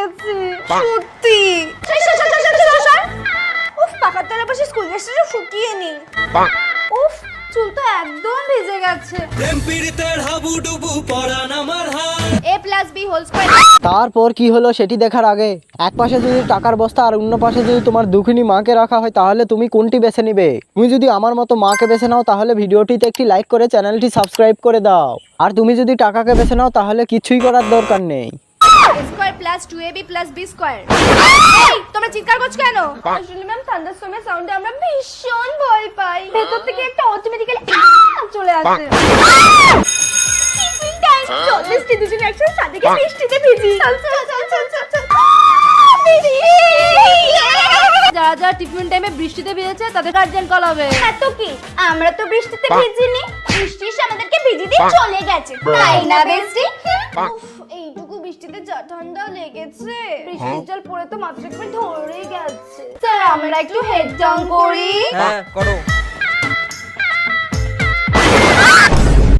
গেছে সত্যি। উফ, পাখার তলার পাশে স্কুল ড্রেসটা শুকিয়ে নি। উফ, চুল তো একদম ভিজে গেছে। তারপর কি হলো সেটি দেখার আগে এক পাশে যদি টাকার বস্তা আর অন্য পাশে যদি তোমার দুঃখিনী মাকে রাখা হয় তাহলে তুমি কোনটি বেছে নিবে? তুমি যদি আমার মতো মাকে বেছে নাও তাহলে ভিডিওটিতে একটি লাইক করে চ্যানেলটি সাবস্ক্রাইব করে দাও। আর তুমি যদি টাকাকে বেছে নাও তাহলে কিছুই করার দরকার নেই। Square plus 2ab plus b square. এই তোমরা চিৎকার করছো কেন? আসলে ম্যাম থান্ডারস্টর্মের সাউন্ডে আমরা ভীষণ ভয় পাই। ভেতর থেকে একটা অটোমেটিক্যালি চলে আসে। Tiffin time. চল মিষ্টি দুজনে একসাথে সাদিকে মিষ্টিতে ভিজি। চল চল চল চল চল চল। যারা যারা টিফিন টাইমে বৃষ্টিতে ভিজেছে তাদের গার্জিয়ান কল হবে। হ্যাঁ তো কি, আমরা তো বৃষ্টিতে ভিজিনি, বৃষ্টি এসে আমাদেরকে ভিজিয়ে দিয়ে চলে গেছে, তাই না বেস্টি? এইটুকু বৃষ্টিতে যা ঠান্ডা লেগেছে, বৃষ্টির জল পড়ে তো মাথা একবার ধরে গেছে। স্যার আমরা একটু হেড ডাউন করি। হ্যাঁ করো।